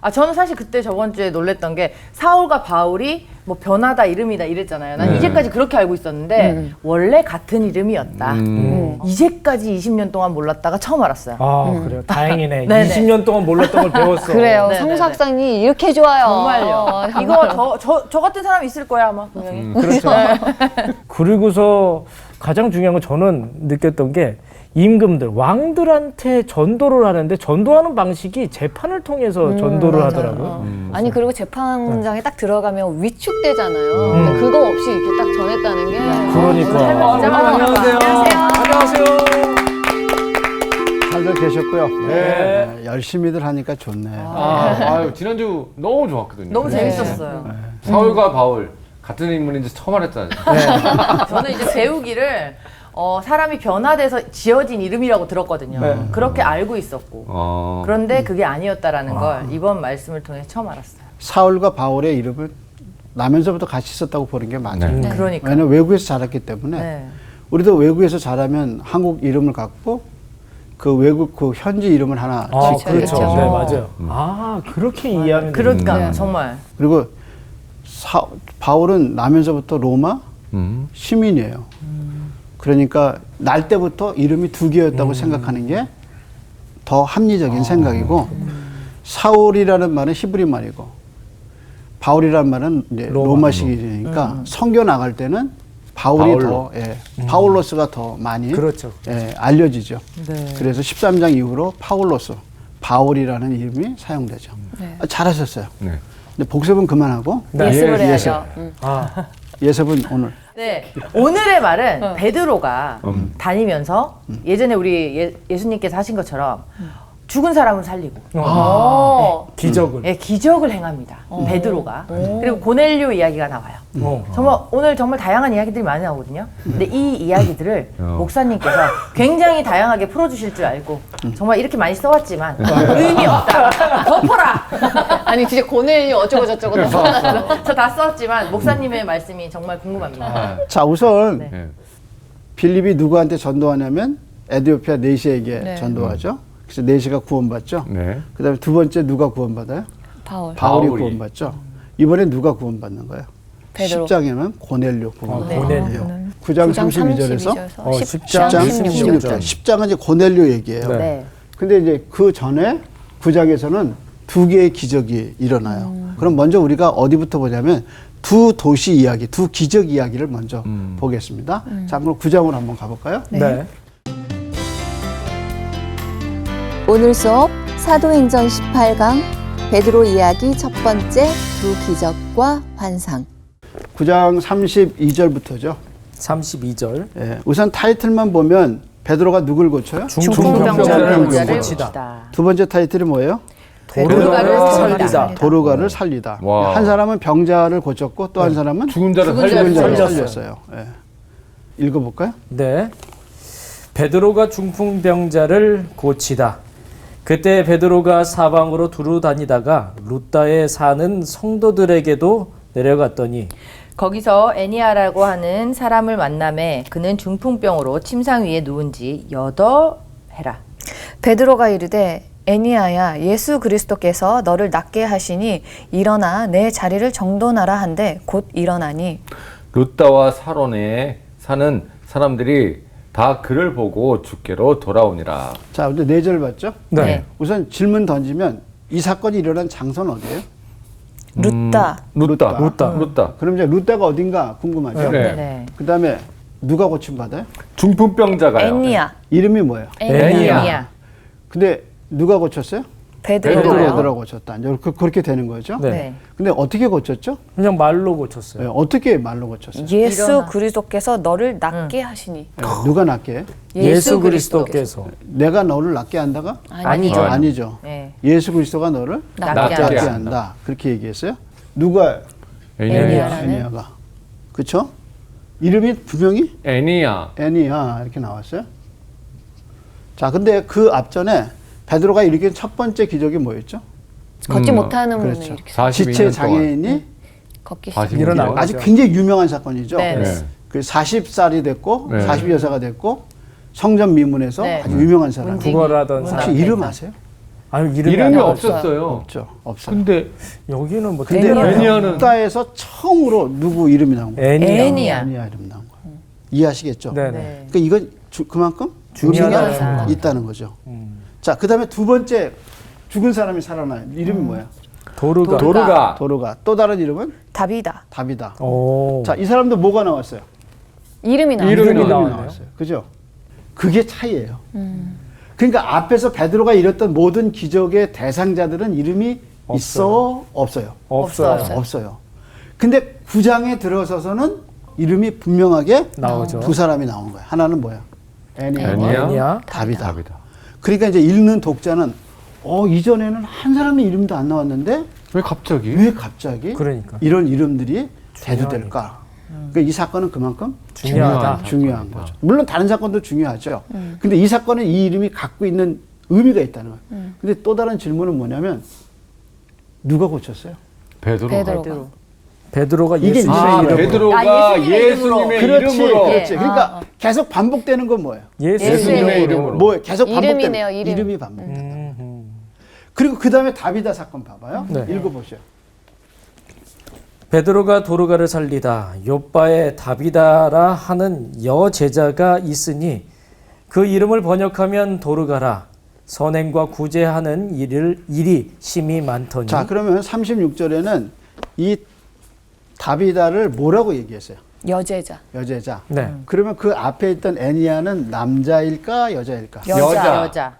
저는 사실 그때 저번 주에 놀랬던 게 사울과 바울이 뭐 변하다 이름이다 이랬잖아요. 난 이제까지 그렇게 알고 있었는데 원래 같은 이름이었다. 이제까지 20년 동안 몰랐다가 처음 알았어요. 그래요. 다행이네. 네네. 20년 동안 몰랐던 걸 배웠어. 그래요. 네네네. 성수 학생이 이렇게 좋아요. 정말요. 이거 저 같은 사람 있을 거야 아마 분명히. 그렇죠. 그리고서 가장 중요한 건 저는 느꼈던 게 임금들, 왕들한테 전도를 하는데 전도하는 방식이 재판을 통해서 전도를 하더라고요. 아니 그리고 재판장에 딱 들어가면 위축되잖아요. 근데 그거 없이 이렇게 딱 전했다는 게 그러니까. 안녕하세요. 안녕하세요. 잘들 계셨고요. 네. 열심히들 하니까 좋네요. 아유, 지난주 너무 좋았거든요. 너무 재밌었어요. 사울과 바울 같은 인물인지 처음 알았잖아요. 저는 이제 배우기를 사람이 변화돼서 지어진 이름이라고 들었거든요. 네. 그렇게 알고 있었고. 그런데 그게 아니었다라는 걸 이번 말씀을 통해 처음 알았어요. 사울과 바울의 이름을 나면서부터 같이 썼다고 보는 게 맞아요. 네. 그러니까. 왜냐면 외국에서 자랐기 때문에 네. 우리도 외국에서 자라면 한국 이름을 갖고 그 외국 그 현지 이름을 하나 짓게 그렇죠. 되죠. 네, 맞아요. 그렇게 이해하면 그러니까 정말. 그리고 바울은 나면서부터 로마 시민이에요. 그러니까 날 때부터 이름이 두 개였다고 생각하는 게 더 합리적인 생각이고 사울이라는 말은 히브리 말이고 바울이라는 말은 이제 로마식이니까 성교 나갈 때는 바울로. 파울로스가 더 많이 그렇죠. 알려지죠. 네. 그래서 13장 이후로 파울로스, 바울이라는 이름이 사용되죠. 잘하셨어요. 네. 근데 복습은 그만하고 예습을 해야죠. 예습은 오늘. 네. 오늘의 말은 베드로가 다니면서 예전에 우리 예수님께서 하신 것처럼 죽은 사람을 살리고 기적을. 예, 기적을 행합니다. 베드로가. 그리고 고넬료 이야기가 나와요. 오늘 정말 다양한 이야기들이 많이 나오거든요. 근데 이 이야기들을 목사님께서 굉장히 다양하게 풀어주실 줄 알고 정말 이렇게 많이 써왔지만 의미 없다. 덮어라. 아니 진짜 고넬료 어쩌고 저쩌고 저 다 썼지만 목사님의 말씀이 정말 궁금합니다. 자, 우선 네. 빌립이 누구한테 전도하냐면 에디오피아 네시에게 전도하죠. 그래서 네시가 구원받죠. 네. 그다음에 두 번째 누가 구원받아요? 바울이 바울이 구원받죠. 이번에 누가 구원받는 거예요? 베드로. 10장에는 고넬료 구원받아요. 고넬료. 9장 32절에서 10장 16절. 10장은 이제 고넬료 얘기예요. 네. 네. 근데 이제 그 전에 9장에서는 두 개의 기적이 일어나요. 그럼 먼저 우리가 어디부터 보냐면 두 도시 이야기, 두 기적 이야기를 먼저 보겠습니다. 자, 그럼 9장으로 한번 가볼까요? 네. 오늘 수업 사도행전 18강 베드로 이야기 첫 번째 두 기적과 환상. 9장 32절부터죠. 32절. 예, 우선 타이틀만 보면 베드로가 누굴 고쳐요? 중풍병자를 중풍병자를 고치다. 두 번째 타이틀이 뭐예요? 도르가를 살리다. 도르가를 살리다. 와. 한 사람은 병자를 고쳤고 또 한 사람은 죽은 자를 죽은 자를 살렸어요. 살렸어요. 예. 읽어볼까요? 네. 베드로가 중풍병자를 고치다. 그때 베드로가 사방으로 두루 다니다가 루다에 사는 성도들에게도 내려갔더니 거기서 애니아라고 하는 사람을 만남에 그는 중풍병으로 침상 위에 누운 지 8해라. 베드로가 이르되 애니아야 예수 그리스도께서 너를 낫게 하시니 일어나 내 자리를 정돈하라 한데 곧 일어나니 루다와 사론에 사는 사람들이 다 그를 보고 주께로 돌아오니라. 자, 이제 4절 봤죠? 네. 우선 질문 던지면 이 사건이 일어난 장소는 어디예요? 루다 루다. 그럼 이제 루다가 어딘가 궁금하죠? 네. 네. 그 다음에 누가 고침받아요? 중풍병자가요. 애니아 이름이 뭐예요? 애니아. 근데 누가 고쳤어요? 베드로요. 베드로가 고쳤다. 이제 그렇게 되는 거죠? 네. 네. 근데 어떻게 고쳤죠? 그냥 말로 고쳤어요. 네, 어떻게 말로 고쳤어요? 예수 일어나. 그리스도께서 너를 낫게 하시니 네, 누가 낫게 해? 예수 그리스도께서. 내가 너를 낫게 한다가? 아니죠. 아니죠. 네. 예수 그리스도가 너를 낫게 낫게 한다. 한다. 그렇게 얘기했어요. 누가? 애니아가. 그렇죠? 이름이 분명히 애니아. 애니아 이렇게 나왔어요. 자, 근데 그 앞전에 베드로가 일으킨 첫 번째 기적이 뭐였죠? 걷지 못하는 분을 그렇죠. 이렇게 42년 지체 장애인이 걷기 42년 일어나고. 동안. 아주 굉장히 유명한 사건이죠. 네. 네. 그 40살이 됐고 네. 40여사가 됐고 성전 미문에서 네. 아주 유명한 사람. 문지기. 구걸하던 혹시 사람. 이름 아세요? 아유, 이름이 안 없었어요. 없죠. 없어요. 근데 여기는 뭐 근데 애니아는 룹다에서 처음으로 누구 이름이 나온 거예요? 애니아. 애니아. 애니아 이름 나온 거예요. 이해하시겠죠? 네네. 네. 그러니까 이건 그만큼 중요하다는 의미가 겁니다. 있다는 거죠. 자, 그다음에 두 번째 죽은 사람이 살아나요. 이름이 뭐야? 도르가. 도르가 도르가. 또 다른 이름은 답이다. 다비다. 오. 자, 이 사람도 뭐가 나왔어요? 이름이 나와요. 이름이 이름이 나왔네요. 나왔어요. 그죠? 그게 차이예요. 그러니까 앞에서 베드로가 이뤘던 모든 기적의 대상자들은 이름이 있어? 없어요? 없어요. 없어요. 근데 9장에 들어서서는 이름이 분명하게 나오죠. 두 사람이 나온 거예요. 하나는 뭐야? 애니아와 애니아? 애니아. 다비다. 답이다. 그러니까 이제 읽는 독자는 이전에는 한 사람의 이름도 안 나왔는데 왜 갑자기? 왜 갑자기 그러니까. 이런 이름들이 대두될까? 그러니까 이 사건은 그만큼 중요하다. 중요한 거죠. 물론 다른 사건도 중요하죠. 근데 이 사건은 이 이름이 갖고 있는 의미가 있다는 거예요. 근데 또 다른 질문은 뭐냐면 누가 고쳤어요? 베드로가. 베드로가 이게 예수님의 아, 이름으로. 베드로가 예수님의 예수님의 그렇지, 이름으로. 그렇지. 그러니까 계속 반복되는 건 뭐예요? 예수님의 이름으로. 뭐예요? 계속 반복되는 이름이네요, 이름. 이름이 반복된다. 그리고 그 다음에 다비다 사건 봐봐요. 네. 읽어보세요. 베드로가 도르가를 살리다 요빠에 다비다라 하는 여제자가 있으니 그 이름을 번역하면 도르가라. 선행과 구제하는 일이 심히 많더니. 자, 그러면 36절에는 이 다비다를 뭐라고 얘기했어요? 여제자. 여제자. 네. 그러면 그 앞에 있던 애니아는 남자일까 여자일까? 여자. 여자.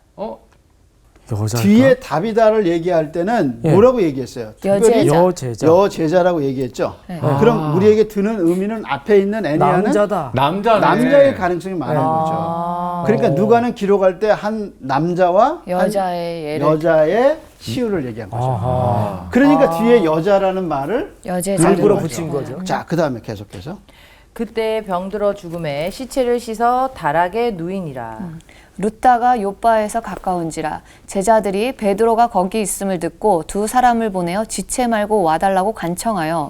뒤에 다비다를 얘기할 때는 예. 뭐라고 얘기했어요? 특별히 여제자. 여제자라고 얘기했죠. 네. 그럼 우리에게 드는 의미는 앞에 있는 애니아는 남자다. 남자네. 남자일 가능성이 많은 거죠. 그러니까 누가는 기록할 때 한 남자와 여자의 한 예를 여자의 치유를 얘기한 거죠. 아하. 그러니까 뒤에 여자라는 말을 여제자. 일부러 거죠. 붙인 거죠. 자, 그 다음에 계속해서 그때 병들어 죽음에 시체를 씻어 다락에 누이니라. 룻다가 요바에서 가까운지라 제자들이 베드로가 거기 있음을 듣고 두 사람을 보내어 지체 말고 와달라고 간청하여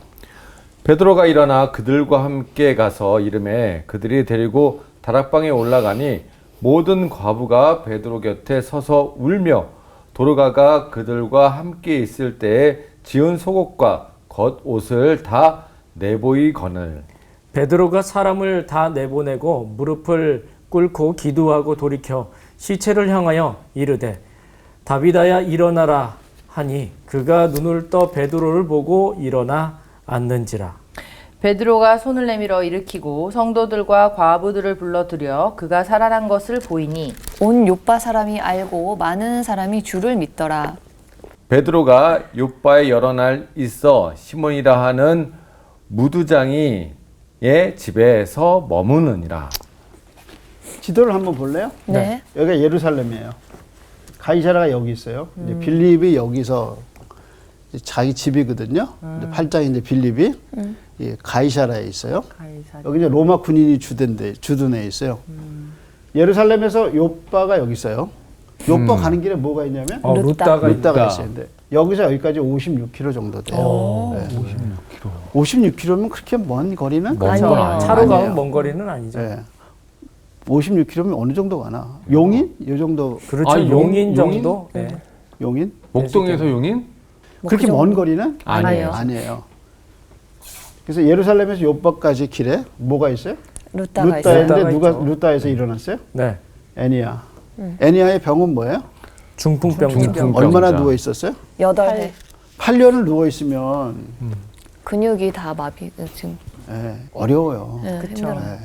베드로가 일어나 그들과 함께 가서 이름에 그들이 데리고 다락방에 올라가니 모든 과부가 베드로 곁에 서서 울며 도르가가 그들과 함께 있을 때에 지은 속옷과 겉옷을 다 내보이거늘. 베드로가 사람을 다 내보내고 무릎을 꿇고 기도하고 돌이켜 시체를 향하여 이르되 다비다야 일어나라 하니 그가 눈을 떠 베드로를 보고 일어나 앉는지라. 베드로가 손을 내밀어 일으키고 성도들과 과부들을 불러들여 그가 살아난 것을 보이니 온 요바 사람이 알고 많은 사람이 주를 믿더라. 베드로가 요바에 여러 날 있어 시몬이라 하는 무두장이의 집에서 머무느니라. 지도를 한번 볼래요? 네. 여기가 예루살렘이에요. 가이사라가 여기 있어요. 이제 빌립이 여기서 이제 자기 집이거든요. 이제 8장에 이제 빌립이 이 가이사라에 있어요. 여기 이제 로마 군인이 주둔 데 있어요. 예루살렘에서 요바가 여기 있어요. 요바 가는 길에 뭐가 있냐면 룻다가 룻다가 있다. 있어요. 근데 여기서 여기까지 56km 정도 돼요. 네. 56km면 그렇게 먼 거리는 먼 아니에요. 건 아니에요. 차로 아니에요. 가면 먼 거리는 아니죠. 네. 56km면 어느 정도 가나? 용인? 요 정도. 그렇죠. 아, 용인 정도. 네. 용인? 목동에서 용인? 그렇게 먼 거리는 아니에요. 아니에요. 그래서 예루살렘에서 요바까지 길에 뭐가 있어요? 룻다가 있어요. 룻다인데 룻다가 누가 있죠. 룻다에서 일어났어요? 네. 애니아. 애니아의 병은 뭐예요? 중풍병자. 얼마나 누워 있었어요? 8해. 8년을 누워 있으면 근육이 다 마비 지금 어려워요. 힘들어요.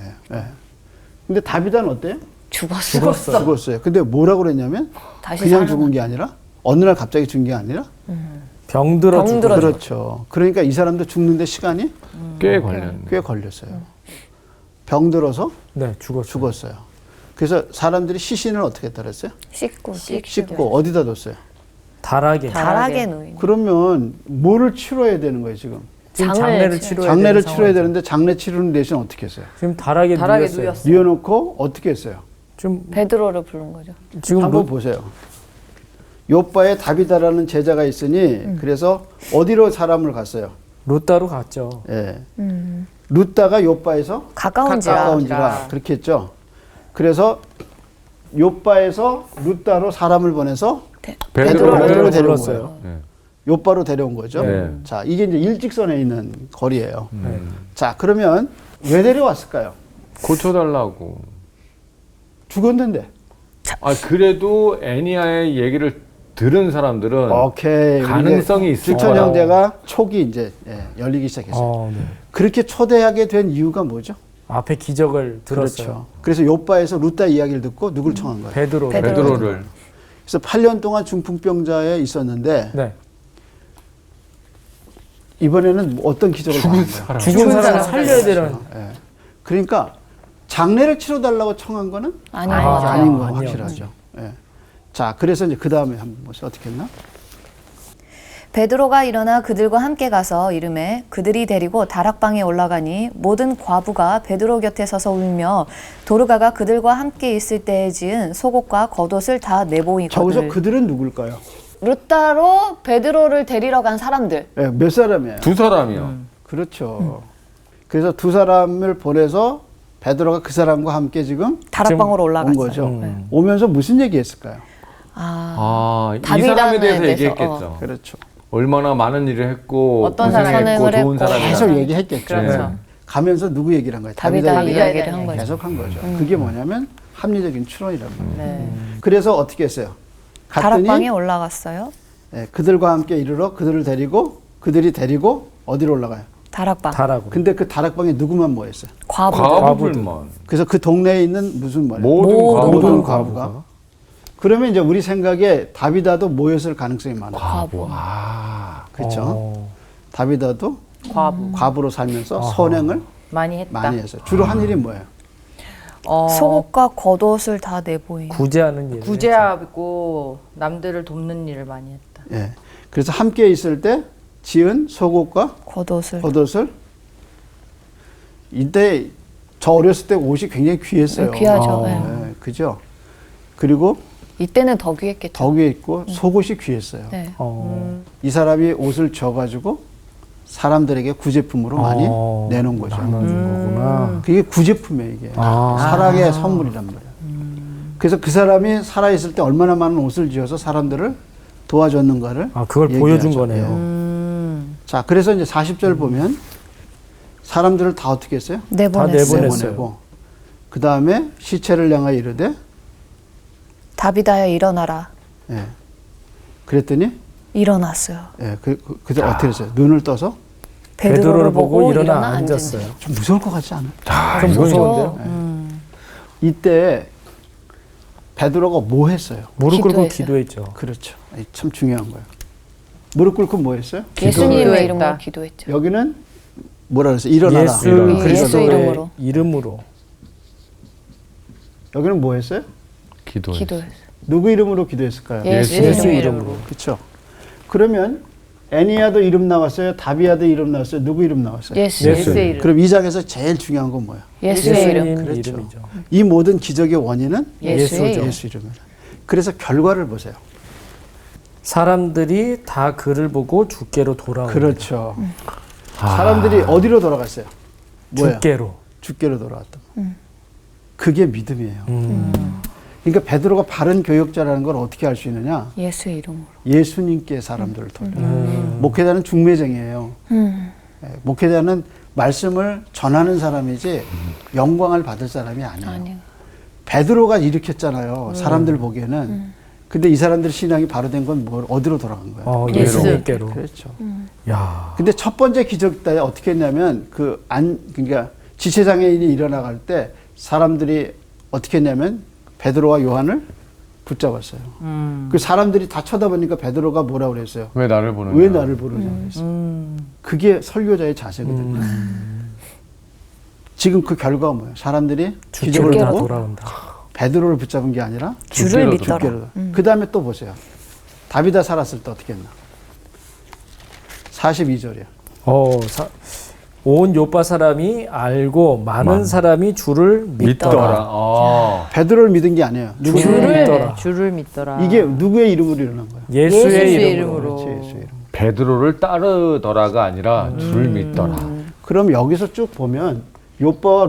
근데 다비다는 어때요? 죽었어. 죽었어요. 근데 뭐라고 그랬냐면 다시 그냥 살아나. 죽은 게 아니라 어느 날 갑자기 죽은 게 아니라 병들어 병들어 죽어. 그렇죠. 그러니까 이 사람도 죽는데 시간이 꽤 걸렸네. 꽤 걸렸어요. 병들어서 네, 죽었어요. 죽었어요. 그래서 사람들이 시신을 어떻게 따랐어요? 씻고 어디다 뒀어요? 다락에. 다락에 놓인. 그러면 뭐를 치러야 되는 거예요 지금? 지금 장례를 치러야 장례를 되는 치러야 상황이죠. 되는데 장례 치르는 대신 어떻게 했어요? 지금 다락에 누웠어요. 누웠어요. 뉘어놓고 어떻게 했어요? 지금 베드로를 부른 거죠. 지금 한번 룻- 보세요. 요바에 다비다라는 제자가 있으니 그래서 어디로 사람을 갔어요? 룻다로 갔죠. 예. 룻다가 요바에서 가까운지라. 가까운지라 그렇게 했죠. 그래서 요바에서 룻다로 사람을 보내서 베드로로 데려온 불렀어요. 거예요. 요바로 데려온 거죠. 네. 자, 이게 이제 일직선에 있는 거리예요. 자, 그러면 왜 데려왔을까요? 고쳐달라고. 죽었는데. 아 그래도 애니아의 얘기를 들은 사람들은 오케이. 가능성이 있을 실천 거라고. 형제가 촉이 이제 열리기 시작했어요. 네. 그렇게 초대하게 된 이유가 뭐죠? 앞에 기적을 들었어요. 그렇죠. 그래서 요바에서 루타 이야기를 듣고 누굴 청한 거예요? 베드로. 베드로를. 그래서 8년 동안 중풍병자에 있었는데 네. 이번에는 어떤 기적을 당한 거예요? 죽은 사람을 살려야 되는. 예. 그러니까 장례를 치러달라고 청한 거는 아니죠. 아닌 거 아니요. 확실하죠. 예. 자, 그래서 이제 그 다음에 한번 보세요. 어떻게 했나? 베드로가 일어나 그들과 함께 가서 이르매 그들이 데리고 다락방에 올라가니 모든 과부가 베드로 곁에 서서 울며 도르가가 그들과 함께 있을 때에 지은 속옷과 겉옷을 다 내보이거늘. 저기서 그들은 누굴까요? 루타로 베드로를 데리러 간 사람들. 예, 몇 사람이에요? 두 사람이요. 그렇죠. 그래서 두 사람을 보내서 베드로가 그 사람과 함께 지금 다락방으로 온 올라갔어요. 거죠. 오면서 무슨 얘기했을까요? 이 다윗 사람에 대해서 왕에 얘기했겠죠. 그렇죠. 얼마나 많은 일을 했고 어떤 고생했고 선행을 좋은 했고. 사람이다. 계속 얘기했겠죠. 그렇죠. 가면서 누구 얘기를 한 거예요? 다윗의 얘기를 이야기를 한 거죠. 계속 한 거죠. 그게 뭐냐면 합리적인 추론이란 말이에요. 네. 그래서 어떻게 했어요? 다락방에 갔더니 올라갔어요. 예, 그들과 함께 이르러 그들을 데리고 그들이 데리고 어디로 올라가요? 다락방. 다락으로. 근데 그 다락방에 누구만 모였어요? 과부. 과부들만. 그래서 그 동네에 있는 무슨 말이에요? 모든 과부가. 그러면 이제 우리 생각에 다비다도 모였을 가능성이 많아요. 과부. 그렇죠. 다비다도 과부 과부로 살면서 선행을 많이 했다. 많이 했어요. 주로 한 일이 뭐예요? 속옷과 겉옷을 다 내보인. 구제하는 일. 구제하고 남들을 돕는 일을 많이 했다. 예. 그래서 함께 있을 때 지은 속옷과 겉옷을. 겉옷을 이때 저 어렸을 때 옷이 굉장히 귀했어요. 귀하죠. 네. 예, 그죠? 그리고 이때는 더 귀했겠죠. 더 귀했고 속옷이 귀했어요. 네. 이 사람이 옷을 져가지고 사람들에게 구제품으로 많이 내놓은 거죠. 나눠준 거구나. 그게 구제품이에요, 이게. 사랑의 선물이란 말이에요. 그래서 그 사람이 살아있을 때 얼마나 많은 옷을 지어서 사람들을 도와줬는가를 그걸 얘기하죠. 보여준 거네요. 예. 자, 그래서 이제 40절 보면 사람들을 다 어떻게 했어요? 내보냈어요. 내보냈어요. 그 다음에 시체를 향하여 이르되 다비다야 일어나라. 예. 그랬더니 일어났어요. 예, 그때 어떻게 했어요? 눈을 떠서 베드로를 보고 일어나 앉았어요. 좀 무서울 것 같지 않아요? 좀 무서운데요? 이때 베드로가 뭐 했어요? 무릎 꿇고 기도했어요. 기도했죠. 그렇죠. 참 중요한 거예요. 무릎 꿇고 뭐 했어요? 예수님의 기도했다. 이름으로 기도했죠. 여기는 뭐라 그랬어요? 일어나라. 예수 예수 그리스도의 이름으로. 이름으로. 여기는 뭐 했어요? 기도했어요. 누구 이름으로 기도했을까요? 예수 예수 이름으로. 이름으로. 그렇죠. 그러면 애니아도 이름 나왔어요. 다비아도 이름 나왔어요. 누구 이름 나왔어요? 예수. 예수의 이름. 그럼 이 장에서 제일 중요한 건 뭐예요? 예수의 이름. 예수님 그렇죠. 이름이죠. 이 모든 기적의 원인은 예수의 이름. 예수 이름이에요. 그래서 결과를 보세요. 사람들이 다 그를 보고 주께로 돌아오는 그렇죠. 사람들이 어디로 돌아갔어요? 뭐야? 주께로. 주께로 돌아왔다. 그게 믿음이에요. 그러니까 베드로가 바른 교역자라는 걸 어떻게 알 수 있느냐? 예수의 이름으로. 예수님께 사람들을 돌려. 목회자는 중매쟁이에요. 예, 목회자는 말씀을 전하는 사람이지 영광을 받을 사람이 아니에요. 아니요. 베드로가 일으켰잖아요. 사람들 보기에는. 근데 이 사람들 신앙이 바로 된 건 어디로 돌아간 거예요? 예수. 예수님께로. 그렇죠. 야. 근데 첫 번째 기적 때 어떻게 했냐면 그러니까 지체장애인이 일어나갈 때 사람들이 어떻게 했냐면 베드로와 요한을 붙잡았어요. 그 사람들이 다 쳐다보니까 베드로가 뭐라고 그랬어요? 왜 나를 보느냐? 왜 나를 부르냐 그랬어요. 그게 설교자의 자세거든요. 지금 그 결과가 뭐예요? 사람들이 기적을 주께로 다 보고 돌아온다. 베드로를 붙잡은 게 아니라 주를 믿더라. 그 다음에 또 보세요. 다비다 살았을 때 어떻게 했나? 42절이야. 온 요파 사람이 알고 많은 사람이 주를 믿더라. 베드로를 믿은 게 아니에요. 누구? 주를 믿더라. 이게 누구의 이름으로 일어난 거예요? 예수의 예수의 이름으로. 그렇지, 예수의 이름. 베드로를 따르더라가 아니라 줄 믿더라. 그럼 여기서 쭉 보면 요바와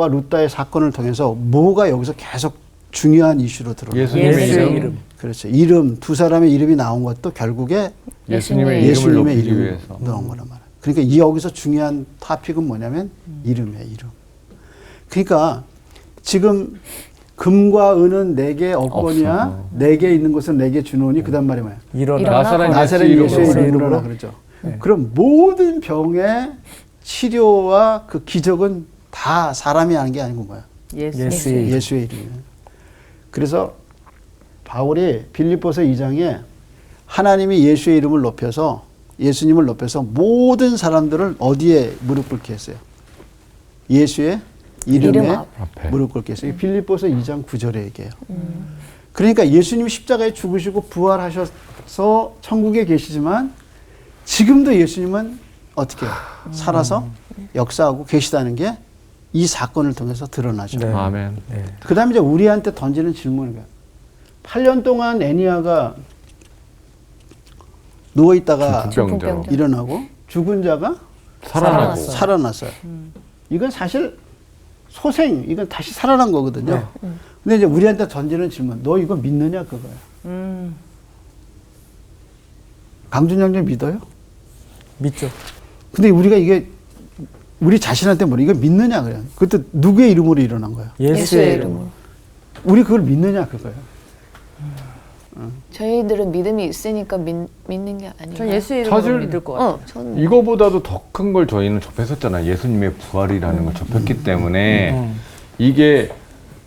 루다의 사건을 통해서 뭐가 여기서 계속 중요한 이슈로 들어가요? 예수님의 예수의 이름. 이름. 그렇죠. 이름, 두 사람의 이름이 나온 것도 결국에 예수님의 이름을 높이기 위해서. 넣은 거란 말이에요. 그러니까 이 여기서 중요한 토픽은 뭐냐면 이름이에요, 이름. 그러니까 지금 금과 은은 내게 없거니와 내게 있는 것은 내게 주노니 그다음 말이 뭐예요? 일어나. 나사렛 예수의 이름으로 이름으로. 그러죠. 네. 그럼 모든 병의 치료와 그 기적은 다 사람이 하는 게 아니고 뭐야? 예수의 예수의 이름이에요. 그래서 바울이 빌립보서 2장에 하나님이 예수의 이름을 높여서 예수님을 높여서 모든 사람들을 어디에 무릎 꿇게 했어요? 예수의 이름에 앞에. 무릎 꿇게 했어요. 빌립보서 2장 9절에 얘기해요. 그러니까 예수님이 십자가에 죽으시고 부활하셔서 천국에 계시지만 지금도 예수님은 어떻게 해요? 살아서 역사하고 계시다는 게 이 사건을 통해서 드러나죠. 네. 아멘. 네. 그 다음에 이제 우리한테 던지는 질문이 뭐야? 8년 동안 애니아가 누워있다가 중풍병자. 일어나고 죽은 자가 살아나고. 살아났어요. 이건 사실 소생, 이건 다시 살아난 거거든요. 네. 근데 이제 우리한테 던지는 질문, 너 이거 믿느냐 그거야. 강준영 믿어요? 믿죠. 근데 우리가 이게 우리 자신한테 뭐 이거 믿느냐 그래요. 그것도 누구의 이름으로 일어난 거야. 예수의 이름으로. 우리 그걸 믿느냐 그거야. 저희들은 믿음이 있으니까 믿는 게 아니에요. 전 예수 이름으로 사실- 믿을 것 같아요. 저는 이거보다도 더 큰 걸 저희는 접했었잖아요. 예수님의 부활이라는 걸 접했기 때문에 이게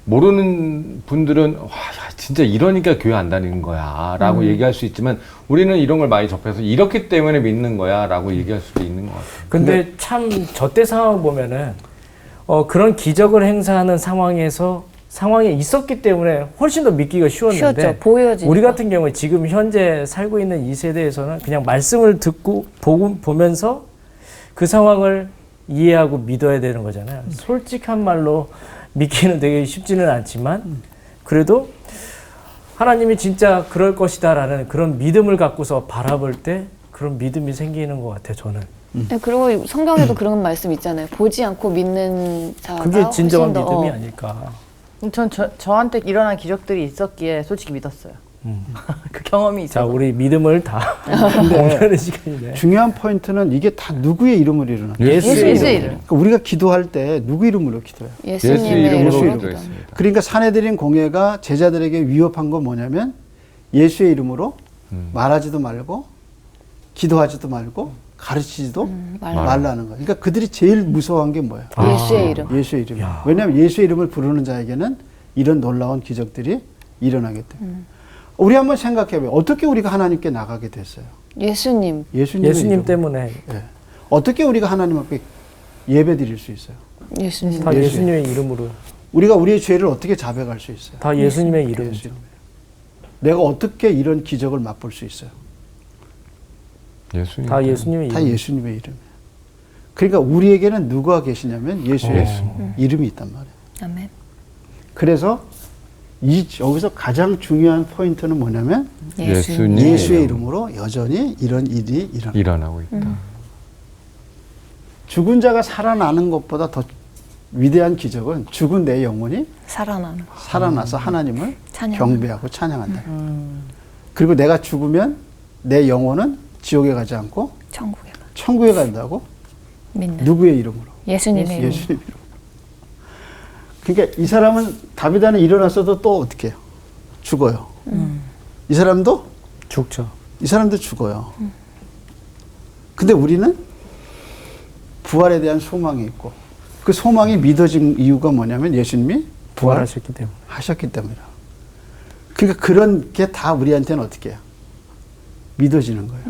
모르는 분들은 와, 야, 진짜 이러니까 교회 안 다니는 거야 라고 얘기할 수 있지만 우리는 이런 걸 많이 접해서 이렇기 때문에 믿는 거야 라고 얘기할 수도 있는 것 같아요. 근데 참 저 때 상황 보면은 그런 기적을 행사하는 상황에 있었기 때문에 훨씬 더 믿기가 쉬웠는데 쉬웠죠. 보여지니까. 우리 같은 경우에 지금 현재 살고 있는 이 세대에서는 그냥 말씀을 듣고 보면서 그 상황을 이해하고 믿어야 되는 거잖아요. 솔직한 말로 믿기는 되게 쉽지는 않지만 그래도 하나님이 진짜 그럴 것이다라는 그런 믿음을 갖고서 바라볼 때 그런 믿음이 생기는 것 같아요. 저는. 네, 그리고 성경에도 그런 말씀 있잖아요. 보지 않고 믿는 자가 그게 진정한 훨씬 더, 믿음이 아닐까. 전 저한테 일어난 기적들이 있었기에 솔직히 믿었어요. 그 경험이 자, 있어서. 우리 믿음을 다 공유하는 시간이네. 중요한 포인트는 이게 다 누구의 이름으로 일어나? 예수의 이름. 그러니까 우리가 기도할 때 누구 이름으로 기도해요? 예수님의 예수 이름으로 이름으로 기도했습니다. 그러니까 사내들인 공회가 제자들에게 위협한 건 뭐냐면 예수의 이름으로 말하지도 말고 기도하지도 말고 가르치지도 말라는 거예요. 그러니까 그들이 제일 무서워한 게 뭐예요? 예수의 이름. 예수의 이름. 왜냐하면 예수의 이름을 부르는 자에게는 이런 놀라운 기적들이 일어나기 때문에. 우리 한번 생각해봐요. 어떻게 우리가 하나님께 나가게 됐어요? 예수님. 예수님 때문에 예. 어떻게 우리가 하나님 앞에 예배 드릴 수 있어요? 예수님. 다 예수님의 이름으로 우리가 우리의 죄를 어떻게 자백할 수 있어요? 다 예수님의 이름. 예수 이름으로. 내가 어떻게 이런 기적을 맛볼 수 있어요? 예수님. 다 예수님의 다 이름. 예수님의 이름이에요. 그러니까 우리에게는 누가 계시냐면 예수의 이름이 있단 말이에요. 아멘. 그래서 여기서 가장 중요한 포인트는 뭐냐면 예수님. 예수의 이름으로 여전히 이런 일이 일어나고 있다. 죽은 자가 살아나는 것보다 더 위대한 기적은 죽은 내 영혼이 살아나는 거. 살아나서 하나님을 찬양. 경배하고 찬양한다. 그리고 내가 죽으면 내 영혼은 지옥에 가지 않고 천국에 가. 천국에 간다고? 믿는. 누구의 이름으로? 예수님의 이름. 예수님 이름으로. 그러니까 이 사람은 다비다는 일어났어도 또 어떻게 해요? 죽어요. 이 사람도? 죽죠. 이 사람도 죽어요. 근데 우리는 부활에 대한 소망이 있고 그 소망이 믿어진 이유가 뭐냐면 예수님이 부활하셨기 때문에. 하셨기 때문이라. 그러니까 그런 게 다 우리한테는 어떻게 해요? 믿어지는 거예요.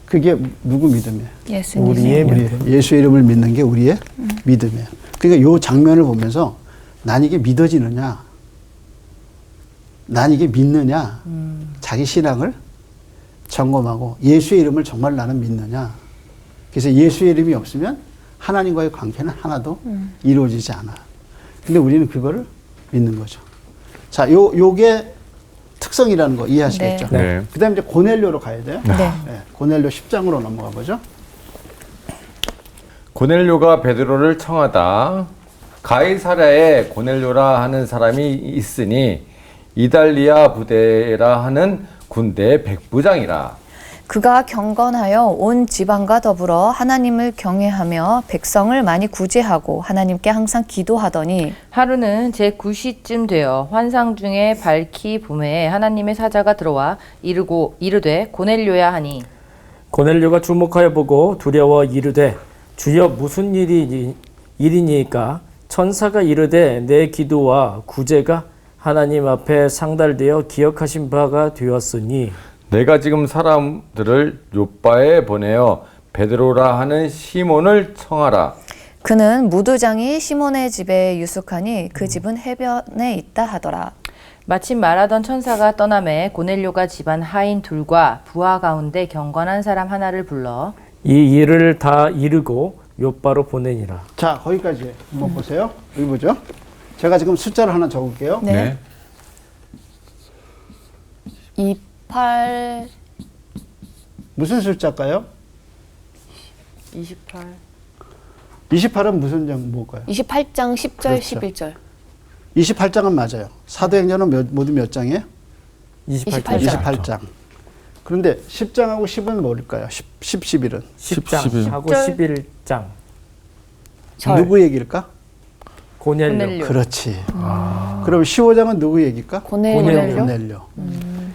그게 누구 믿음이에요? 예수님. 우리의 우리 믿음. 예수 이름을 믿는 게 우리의 믿음이에요. 그러니까 이 장면을 보면서 난 이게 믿어지느냐, 난 이게 믿느냐, 자기 신앙을 점검하고 예수의 이름을 정말 나는 믿느냐. 그래서 예수의 이름이 없으면 하나님과의 관계는 하나도 이루어지지 않아. 근데 우리는 그거를 믿는 거죠. 자, 요게 특성이라는 거 이해하시겠죠? 네. 그 다음에 이제 고넬료로 가야 돼요. 네. 네, 고넬료 10장으로 넘어가 보죠. 고넬료가 베드로를 청하다. 가이사랴에 고넬료라 하는 사람이 있으니 이달리아 부대라 하는 군대 백부장이라. 그가 경건하여 온 지방과 더불어 하나님을 경외하며 백성을 많이 구제하고 하나님께 항상 기도하더니 하루는 제9시쯤 되어 환상 중에 밝히 봄에 하나님의 사자가 들어와 이르되 고넬료야 하니 고넬료가 주목하여 보고 두려워 이르되 주여 무슨 일이니까 천사가 이르되 내 기도와 구제가 하나님 앞에 상달되어 기억하신 바가 되었으니 내가 지금 사람들을 요바에 보내어 베드로라 하는 시몬을 청하라. 그는 무두장이 시몬의 집에 유숙하니 그 집은 해변에 있다 하더라. 마침 말하던 천사가 떠나매 고넬료가 집안 하인 둘과 부하 가운데 경건한 사람 하나를 불러 이 일을 다 이르고 요바로 보내니라. 자, 거기까지 한번 보세요. 여기 보죠. 제가 지금 숫자를 하나 적을게요. 네. 28 무슨 숫자일까요? 28 28은 무슨 장 뭘까요? 28장 10절 그렇죠. 11절 28장은 맞아요. 사도행전은 모두 몇 장이에요? 28장. 28장. 그런데 10장하고 10은 뭘까요? 10, 11은 10장하고 11장. 누구 얘기일까? 고넬료. 고넬료. 그렇지. 그럼 15장은 누구 얘기일까? 고넬료. 고넬료.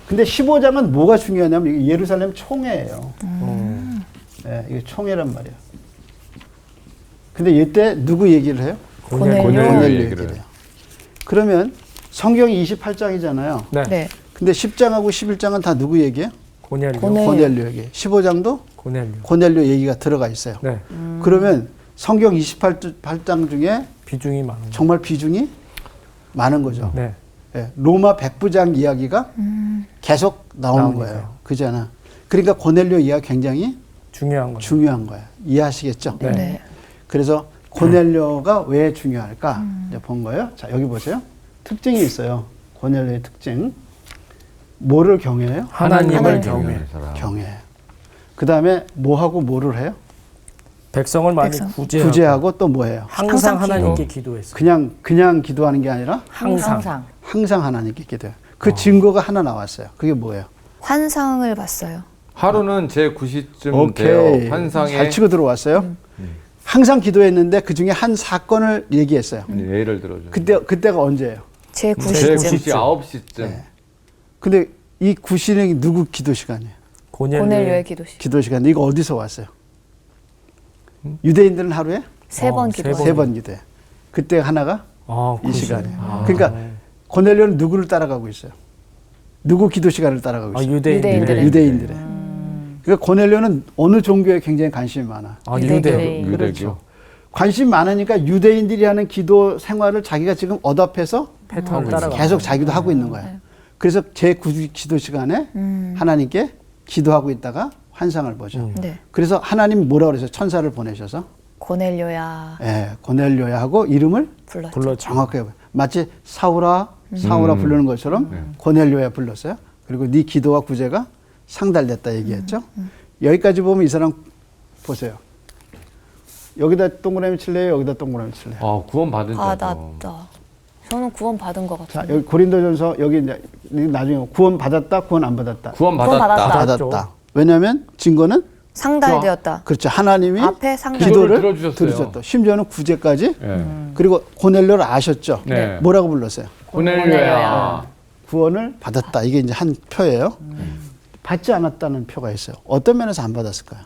근데 15장은 뭐가 중요하냐면 이게 예루살렘 총회예요. 네, 이게 총회란 말이에요. 근데 이때 누구 얘기를 해요? 고넬료. 고넬료 얘기를 얘기를 해요. 그러면 성경이 28장이잖아요. 네. 네. 근데 10장하고 11장은 다 누구 얘기예요? 고넬료. 고넬료 얘기. 15장도 고넬료. 고넬료 얘기가 들어가 있어요. 네. 그러면 성경 28장 중에 비중이 많은. 정말 비중이 많은 거죠. 네. 예, 로마 백부장 이야기가 계속 나오는 나오니까요. 거예요. 그잖아. 그러니까 고넬료 이야기가 굉장히 중요한 거죠. 중요한 거예요. 이해하시겠죠? 네. 네. 그래서 고넬료가 왜 중요할까? 이제 본 거예요. 자, 여기 보세요. 특징이 있어요. 고넬료의 특징. 뭐를 경외해요? 하나님을 경외. 경외. 경외. 그 다음에 뭐하고 뭐를 해요? 백성을 많이 백성. 구제하고 또 뭐해요? 항상 항상 하나님께 기도했어요. 그냥 기도하는 게 아니라 항상. 항상 하나님께 기도해요. 그 증거가 하나 나왔어요. 그게 뭐예요? 환상을 봤어요. 하루는 제9시쯤 오케이. 되어 환상에 잘 치고 들어왔어요. 항상 기도했는데 그 중에 한 사건을 얘기했어요. 예를 들어줘. 그때가 언제예요? 제 제 9시쯤 9시 9시쯤. 네. 근데 이 9시는 누구 기도 시간이에요? 고넬료의 기도시. 기도 시간. 이거 어디서 왔어요? 유대인들은 하루에 세 번 세 기도. 번. 세 번 기도해. 그때 하나가 아, 이 시간이에요. 아. 그러니까 고넬료는 누구를 따라가고 있어요? 누구 기도 시간을 따라가고 아, 있어요? 유대인들의. 유대인들의. 그러니까 고넬료는 어느 종교에 굉장히 관심이 많아. 아, 유대교. 유대교. 유대교. 관심 많으니까 유대인들이 하는 기도 생활을 자기가 지금 어답해서 패턴을 따라가. 계속 자기도 하고 있는 거예요. 그래서 제9 기도 시간에 하나님께 기도하고 있다가 환상을 보죠. 네. 그래서 하나님 뭐라고 그러세요? 천사를 보내셔서 고넬료야 예, 고넬료야 하고 이름을 불렀죠. 불렀죠. 정확하게 마치 사울아 부르는 것처럼 고넬료야 불렀어요. 그리고 네 기도와 구제가 상달됐다 얘기했죠. 여기까지 보면 이 사람 보세요. 여기다 동그라미 칠래요? 여기다 동그라미 칠래요? 아, 구원 받은 자죠. 받았다. 저는 구원 받은 것 자, 같아요. 여기 고린도전서 여기 이제 나중에 구원 받았다, 구원 안 받았다. 구원 구원 받았다. 받았다. 받았다. 왜냐하면 증거는 상달되었다. 그렇죠. 하나님이 앞에 상달. 기도를 들어주셨어요. 들으셨다. 심지어는 구제까지. 예. 그리고 고넬료를 아셨죠. 네. 뭐라고 불렀어요? 고넬료야. 구원을 받았다. 이게 이제 한 표예요. 받지 않았다는 표가 있어요. 어떤 면에서 안 받았을까요?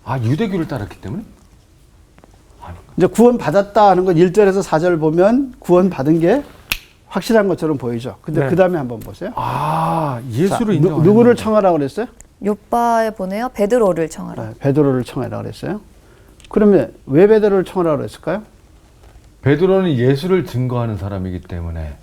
아, 유대교를 따랐기 때문에? 이제 구원 받았다 하는 건 1절에서 4절 보면 구원 받은 게 확실한 것처럼 보이죠. 근데 네. 그 다음에 한번 보세요. 아, 자, 예수를 인정하는 누구를 청하라고 그랬어요? 요바에 보내어 베드로를 청하라. 네, 베드로를 청하라고 그랬어요. 그러면 왜 베드로를 청하라고 그랬을까요? 베드로는 예수를 증거하는 사람이기 때문에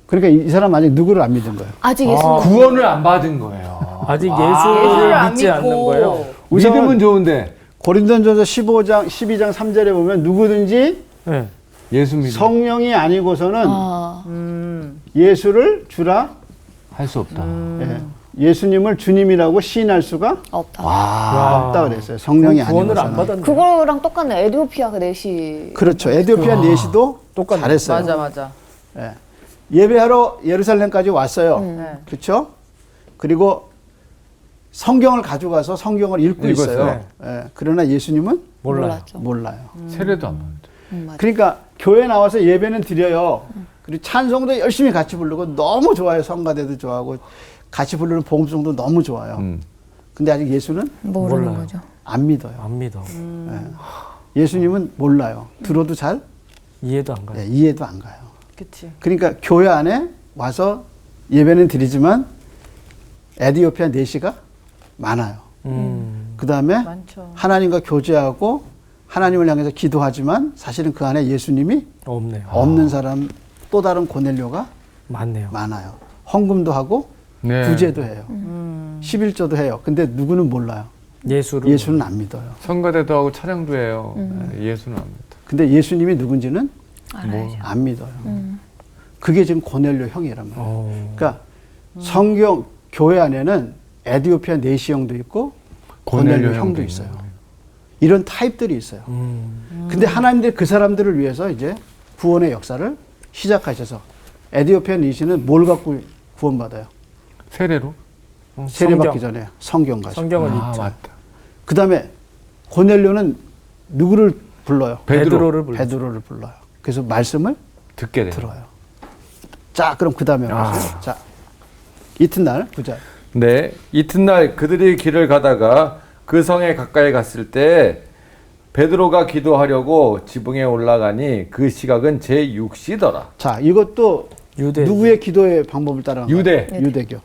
그러니까 이 사람 아직 누구를 안 믿은 거예요. 아직 예수 구원을 안 받은 거예요. 아직 예수를 예수를 안 믿지 않는 믿고. 거예요. 믿음은 좋은데 고린도전서 15장, 12장 3절에 보면 누구든지 네. 예수 믿음 성령이 아니고서는 아, 예수를 주라, 할 수 없다. 예수님을 주님이라고 시인할 수가 없다. 없다 그랬어요. 성령이 구원을 안 아니고서는. 받았네. 그거랑 똑같네. 에디오피아 그 내시. 그렇죠. 에디오피아 내시도 똑같네. 잘했어요. 맞아. 예. 예배하러 예루살렘까지 왔어요. 네. 그렇죠? 그리고 성경을 가져가서 성경을 읽고 읽었어요. 있어요. 예, 그러나 예수님은 몰랐죠. 몰라요. 세례도 안 받는데. 맞아. 그러니까 교회 나와서 예배는 드려요. 그리고 찬송도 열심히 같이 부르고 너무 좋아요. 성가대도 좋아하고 같이 부르는 복음송도 너무 좋아요. 근데 아직 예수는 모르는 몰라요. 거죠. 안 믿어요. 안 믿어. 예. 예수님은 몰라요. 들어도 잘 이해도 안 가요. 이해도 안 가요. 그치. 그러니까 교회 안에 와서 예배는 드리지만 에디오피아 내시가 많아요. 그 다음에 많죠. 하나님과 교제하고 하나님을 향해서 기도하지만 사실은 그 안에 예수님이 없네요. 없는 사람 또 다른 고넬료가 많네요. 많아요. 헌금도 하고 네. 구제도 해요. 11조도 해요. 근데 누구는 몰라요. 예수는 안 믿어요. 성가대도 하고 찬양도 해요. 네, 예수는 안 믿어. 근데 예수님이 누군지는 알아야죠. 안 믿어요. 그게 지금 고넬료 형이란 말이에요. 어. 그러니까 성경 교회 안에는 에디오피아 내시형도 있고 고넬료 형도 있어요. 이런 타입들이 있어요. 근데 하나님들 그 사람들을 위해서 이제 구원의 역사를 시작하셔서 에디오피아 내시는 뭘 갖고 구원받아요? 세례로? 세례받기 전에 성경 가지고. 성경을 아, 읽죠. 맞다. 그 다음에 고넬료는 누구를 불러요? 베드로를 불러. 베드로를 불러요. 그래서 말씀을 듣게 돼. 들어요. 자, 그럼 그 다음에 보세요. 자, 이튿날 보자. 네, 이튿날 그들이 길을 가다가 그 성에 가까이 갔을 때 베드로가 기도하려고 지붕에 올라가니 그 시각은 제6시더라. 자, 이것도 유대. 누구의 기도의 방법을 따라간 유대. 거예요? 유대교.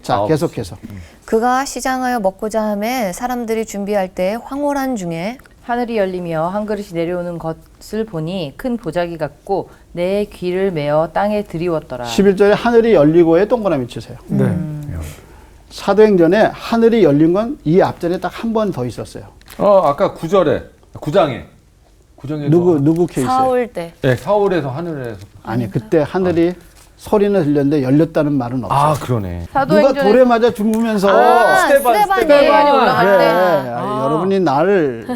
자, 아홉 계속해서. 그가 시장하여 먹고자 하매 사람들이 준비할 때 황홀한 중에 하늘이 열리며 한 그릇이 내려오는 것을 보니 큰 보자기 같고 내 귀를 메어 땅에 들이웠더라. 11절에 하늘이 열리고에 동그라미 치세요. 네. 사도행전에 하늘이 열린 건 이 앞전에 딱 한 번 더 있었어요. 아까 9절에 9장에 누구 케이스예요? 사올 때 네, 사울에서 하늘에서. 아니, 그때 하늘이 소리는 들렸는데 열렸다는 말은 없어요. 아, 그러네. 누가 사도행전에 돌에 맞아 죽으면서 스테반이 그래, 올라갈 때 여러분이 나를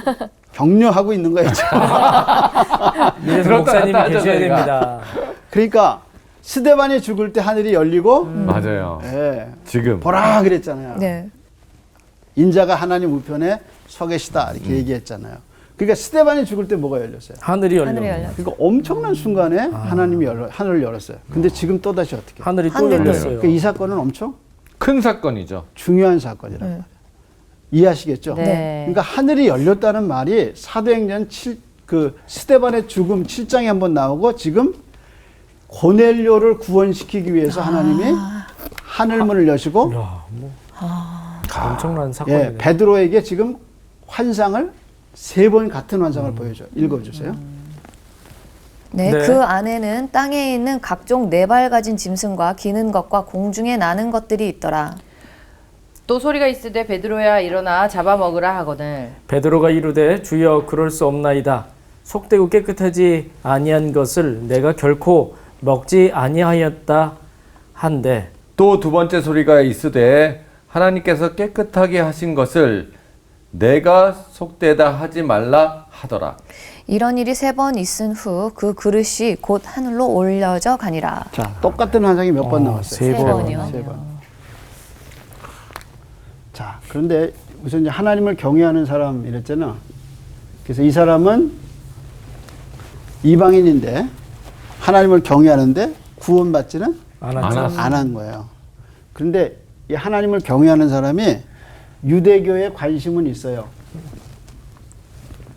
격려하고 있는 거예요. 이래서 들었다 목사님이 놨다 계셔야 하죠, 됩니다. 그러니까 스데반이 죽을 때 하늘이 열리고 맞아요. 예, 지금. 보라 그랬잖아요. 네. 인자가 하나님 우편에 서 계시다 이렇게 얘기했잖아요. 그러니까 스데반이 죽을 때 뭐가 열렸어요? 하늘이 열려. 하늘이 열려. 그러니까 엄청난 순간에 하나님이 하늘을 열었어요. 근데 지금 또다시 어떻게? 하늘이 또 하늘이 열렸어요. 그러니까 이 사건은 엄청 큰 사건이죠. 중요한 사건이라고 해요. 이해하시겠죠? 네. 그러니까 하늘이 열렸다는 말이 사도행전 그 스데반의 죽음 7장에 한번 나오고 지금 고넬료를 구원시키기 위해서 하나님이 하늘문을 여시고 이야, 뭐. 엄청난 사건이네. 예, 베드로에게 지금 환상을 3번 같은 환상을 보여줘요. 읽어주세요. 네, 네. 그 안에는 땅에 있는 각종 4발 가진 짐승과 기는 것과 공중에 나는 것들이 있더라. 또 소리가 있으되 베드로야 일어나 잡아먹으라 하거늘. 베드로가 이르되 주여 그럴 수 없나이다. 속되고 깨끗하지 아니한 것을 내가 결코 먹지 아니하였다 한데 또 두 번째 소리가 있으되 하나님께서 깨끗하게 하신 것을 내가 속되다 하지 말라 하더라. 이런 일이 3번 있은 후 그 그릇이 곧 하늘로 올려져 가니라. 자, 똑같은 환상이 몇 번 나왔어요? 세 세 번. 번이요. 3번. 자, 그런데 우선 이제 하나님을 경외하는 사람 이랬잖아. 그래서 이 사람은 이방인인데 하나님을 경외하는데 구원받지는 안 하죠. 안 한 거예요. 그런데 이 하나님을 경외하는 사람이 유대교에 관심은 있어요.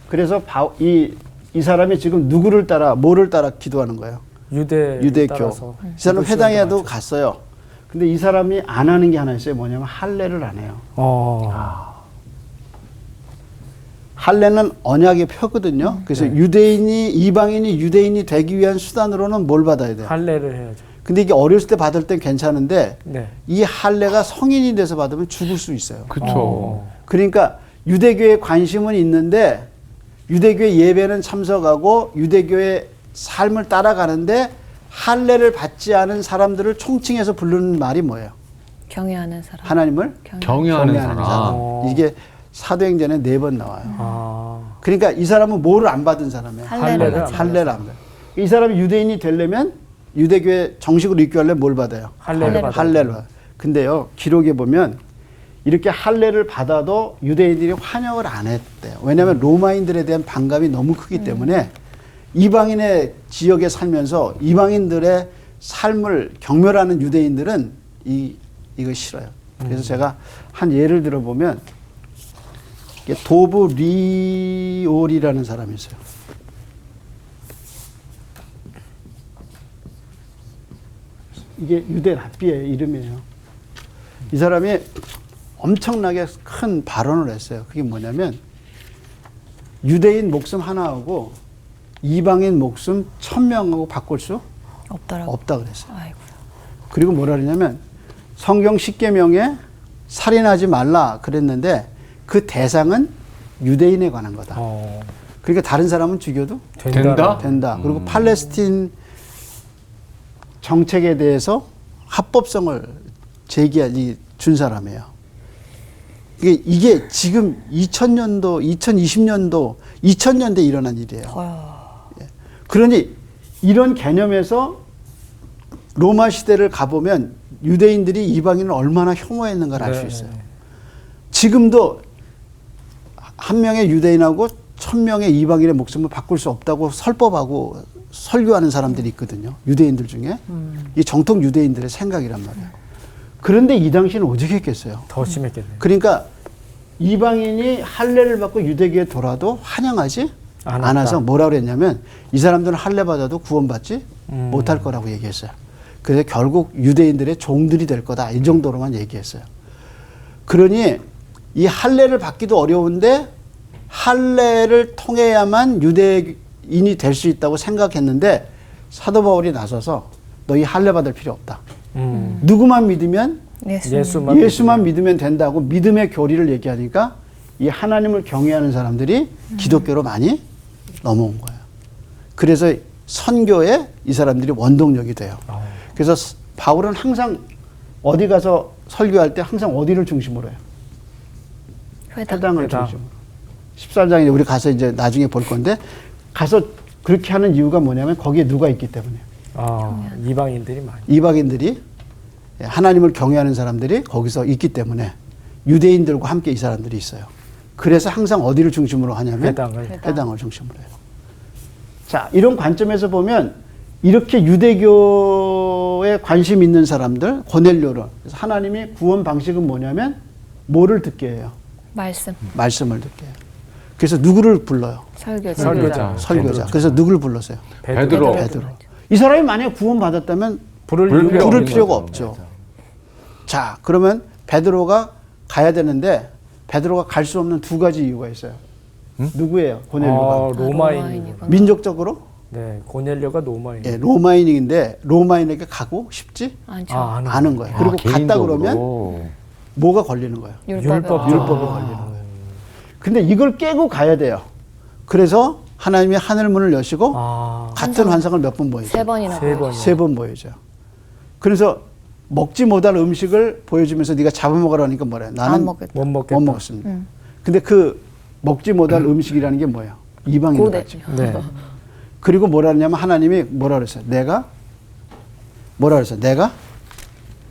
그래서 이 사람이 지금 누구를 따라 뭐를 따라 기도하는 거예요? 유대교. 따라서 이 사람 기도 회당에도 시간도 갔어요. 근데 이 사람이 안 하는 게 하나 있어요. 뭐냐면 할례를 안 해요. 할례는 언약의 표거든요. 그래서 이방인이 유대인이 되기 위한 수단으로는 뭘 받아야 돼요? 할례를 해야죠. 근데 이게 어렸을 때 받을 땐 괜찮은데 네. 이 할례가 성인이 돼서 받으면 죽을 수 있어요. 그렇죠. 그러니까 유대교에 관심은 있는데 유대교의 예배는 참석하고 유대교의 삶을 따라가는데 할례를 받지 않은 사람들을 총칭해서 부르는 말이 뭐예요? 경외하는 사람. 하나님을 경외하는 사람. 이게 사도행전에 4번 나와요. 아, 그러니까 이 사람은 뭐를 안 받은 사람이에요? 할례를 받지 할례를 안 받아요. 이 사람이 유대인이 되려면 유대교회 정식으로 입교하려면 뭘 받아요? 할례를 받아요. 할례를 받아요. 근데요, 기록에 보면 이렇게 할례를 받아도 유대인들이 환영을 안 했대요. 왜냐하면 로마인들에 대한 반감이 너무 크기 때문에 이방인의 지역에 살면서 이방인들의 삶을 경멸하는 유대인들은 이거 싫어요. 그래서 제가 한 예를 들어보면 이게 도브 리올이라는 사람이 있어요. 이게 유대 랍비의 이름이에요. 이 사람이 엄청나게 큰 발언을 했어요. 그게 뭐냐면 유대인 목숨 하나하고 이방인 목숨 1000명하고 바꿀 수 없더라고. 없다 그랬어요. 아이고. 그리고 뭐라 그러냐면 성경 10계명에 살인하지 말라 그랬는데 그 대상은 유대인에 관한 거다. 그러니까 다른 사람은 죽여도 된다? 된다. 그리고 팔레스틴 정책에 대해서 합법성을 준 사람이에요. 이게 지금 2000년도, 2020년도, 2000년대에 일어난 일이에요. 예. 그러니 이런 개념에서 로마 시대를 가보면 유대인들이 이방인을 얼마나 혐오했는가를 알 수 있어요. 지금도 한 명의 유대인하고 1000명의 이방인의 목숨을 바꿀 수 없다고 설법하고 설교하는 사람들이 있거든요. 유대인들 중에. 이 정통 유대인들의 생각이란 말이에요. 그런데 이 당시는 오죽했겠어요. 더 심했겠네요. 그러니까 이방인이 할례를 받고 유대교에 돌아도 환영하지 않아서 뭐라 그랬냐면 이 사람들은 할례 받아도 구원받지 못할 거라고 얘기했어요. 그래서 결국 유대인들의 종들이 될 거다. 이 정도로만 얘기했어요. 그러니 이 할례를 받기도 어려운데 할례를 통해야만 유대인이 될 수 있다고 생각했는데 사도 바울이 나서서 너희 할례 받을 필요 없다. 누구만 믿으면 예수만 믿으면 된다고 믿음의 교리를 얘기하니까 이 하나님을 경외하는 사람들이 기독교로 많이 넘어온 거예요. 그래서 선교에 이 사람들이 원동력이 돼요. 그래서 바울은 항상 어디 가서 설교할 때 항상 어디를 중심으로 해요? 회당을 중심으로. 14장에 우리 가서 이제 나중에 볼 건데 가서 그렇게 하는 이유가 뭐냐면 거기에 누가 있기 때문에. 이방인들이 많이. 이방인들이 하나님을 경외하는 사람들이 거기서 있기 때문에 유대인들과 함께 이 사람들이 있어요. 그래서 항상 어디를 중심으로 하냐면 회당을 중심으로 해요. 자, 이런 관점에서 보면 이렇게 유대교에 관심 있는 사람들, 고넬료를. 그래서 하나님이 구원 방식은 뭐냐면 뭐를 듣게 해요? 말씀을 듣게 해요. 그래서 누구를 불러요? 설교자. 그래서 누구를 불렀어요? 베드로. 이 사람이 만약에 구원 받았다면 부를 필요가 없죠. 자, 그러면 베드로가 가야 되는데 베드로가 갈 수 없는 두 가지 이유가 있어요. 누구예요? 고넬료가. 로마인. 민족적으로? 네, 고넬료가 로마인. 예, 로마인인데 로마인에게 가고 싶지 않은 거예요. 그리고 갔다 그러면 뭐가 걸리는 거예요? 율법이 걸리는 거예요. 근데 이걸 깨고 가야 돼요. 그래서 하나님이 하늘 문을 여시고 같은 환상을 몇 번 보여줘요? 세 번 보여줘요. 그래서 먹지 못할 음식을 보여주면서 네가 잡아먹으라니까 뭐래요? 나는 못 먹습니다. 근데 그 먹지 못할 음식이라는 게 뭐예요? 이방인 같죠. 네. 그리고 뭐라 하냐면 하나님이 뭐라 그랬어요? 내가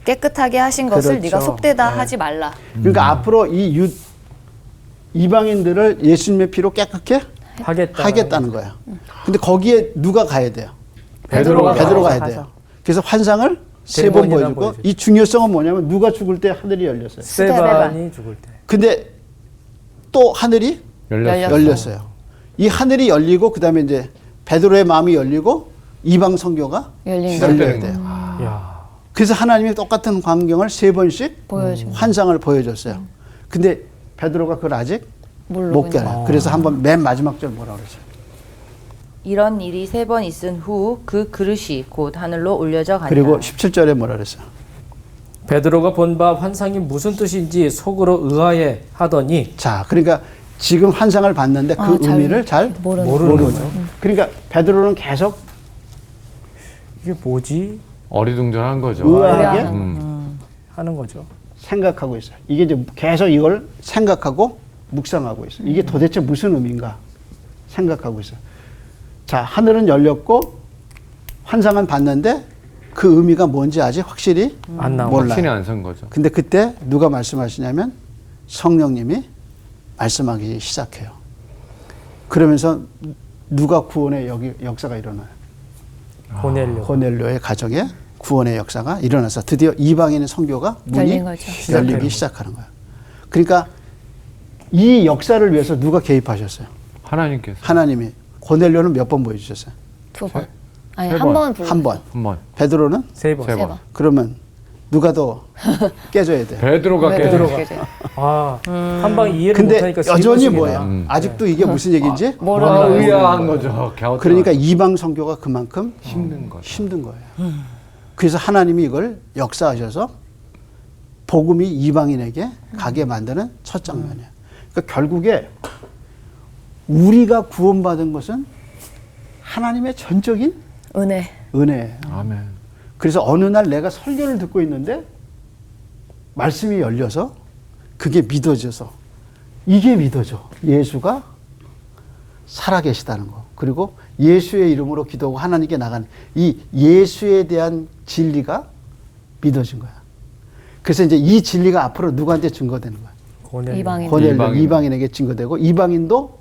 깨끗하게 하신 것을 그렇죠. 네가 속되다 하지 말라. 그러니까 앞으로 이방인들을 예수님의 피로 깨끗게 하겠다는 거예요. 근데 거기에 누가 가야 돼요? 베드로가 가야 돼요. 그래서 환상을 세 번 보여주고 이 중요성은 뭐냐면 누가 죽을 때 하늘이 열렸어요. 스데반이 죽을 때. 근데 또 하늘이 열렸어요. 이 하늘이 열리고 그다음에 이제 베드로의 마음이 열리고 이방 선교가 열려야 돼요. 그래서 하나님이 똑같은 광경을 세 번씩 환상을 보여줬어요. 근데 베드로가 그걸 아직 못 깨요. 그래서 한번 맨 마지막 절 뭐라 그러죠? 이런 일이 3번 있은 후 그 그릇이 곧 하늘로 올려져 가니라. 그리고 17절에 뭐라 그랬어요? 베드로가 본 바 환상이 무슨 뜻인지 속으로 의아해 하더니. 자, 그러니까 지금 환상을 봤는데 그 의미를 잘 모르는 거죠. 그러니까 베드로는 계속 이게 뭐지? 어리둥절한 거죠. 의아하게 하는 거죠. 생각하고 있어요. 이게 이제 계속 이걸 생각하고 묵상하고 있어요. 이게 도대체 무슨 의미인가 생각하고 있어요. 자, 하늘은 열렸고 환상은 봤는데 그 의미가 뭔지 아직 확실히 안 나와. 몰라요. 확신이 안 선 거죠. 근데 그때 누가 말씀하시냐면 성령님이 말씀하기 시작해요. 그러면서 누가 구원의 역사가 일어나요. 고넬료. 고넬료의 가정에 구원의 역사가 일어나서 드디어 이방인의 선교가 문이 열린 거죠. 열리기 시작하는 거예요. 그러니까 이 역사를 위해서 누가 개입하셨어요? 하나님께서 하나님이. 고넬료는 몇 번 보여주셨어요? 2번. 아니, 세 한 번. 번 불러. 한 번. 한 번, 베드로는? 세 번. 세 세 번. 번. 그러면 누가 더 깨져야 돼요? 베드로가 베드로가 깨져. 깨져요. 아, 한 방 이해를 근데 못하니까 여전히 세번씩이나. 뭐예요? 아직도 이게 무슨 얘기인지? 모르는 의아한 거죠. 갸우뚱한. 그러니까 이방 선교가 그만큼 힘든 거죠. 힘든 거예요. 그래서 하나님이 이걸 역사하셔서 복음이 이방인에게 가게 만드는 첫 장면이에요. 그러니까 결국에 우리가 구원받은 것은 하나님의 전적인 은혜. 은혜예요. 아멘. 그래서 어느 날 내가 설교를 듣고 있는데 말씀이 열려서 그게 믿어져서 이게 믿어져. 예수가 살아계시다는 거. 그리고 예수의 이름으로 기도하고 하나님께 나가는 이 예수에 대한 진리가 믿어진 거야. 그래서 이제 이 진리가 앞으로 누구한테 증거되는 거야. 고넬료. 이방인. 고넬료 이방인에게 증거되고 이방인도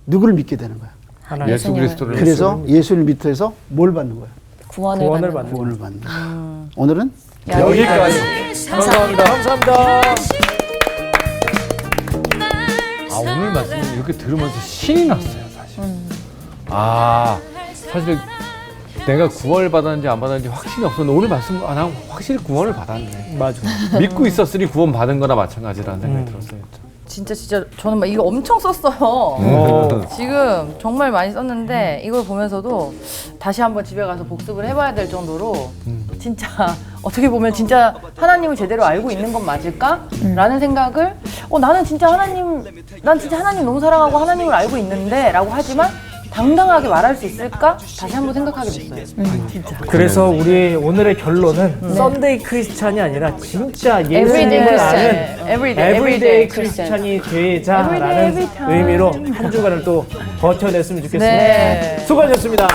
누구를 믿게 되는 거야. 하나님. 예수 그리스도를 그래서 예수를 믿어서 뭘 받는 거야? 구원을 구원을 받는 받는 구원을 받는 거야. 오늘은 여기까지. 감사합니다. 감사합니다. 아, 오늘 말씀 이렇게 들으면서 신이 났어요, 사실. 아, 사실 내가 구원을 받았는지 안 받았는지 확신이 없었는데 오늘 말씀 난 확실히 구원을 받았네. 맞아. 믿고 있었으니 구원 받은 거나 마찬가지라는 생각이 들었어요. 진짜 저는 막 이거 엄청 썼어요. 지금 정말 많이 썼는데 이걸 보면서도 다시 한번 집에 가서 복습을 해봐야 될 정도로 진짜 어떻게 보면 진짜 하나님을 제대로 알고 있는 건 맞을까? 라는 생각을 나는 진짜 하나님 너무 사랑하고 하나님을 알고 있는데 라고 하지만 당당하게 말할 수 있을까? 다시 한번 생각하게 됐어요. 진짜. 그래서 우리 오늘의 결론은 썬데이 크리스찬이 아니라 진짜 Everyday 예수님을 아는 Christian. Everyday 에브리데이 Christian. 크리스찬이 되자라는 every time. 의미로 한 주간을 또 버텨냈으면 좋겠습니다. 네. 수고하셨습니다.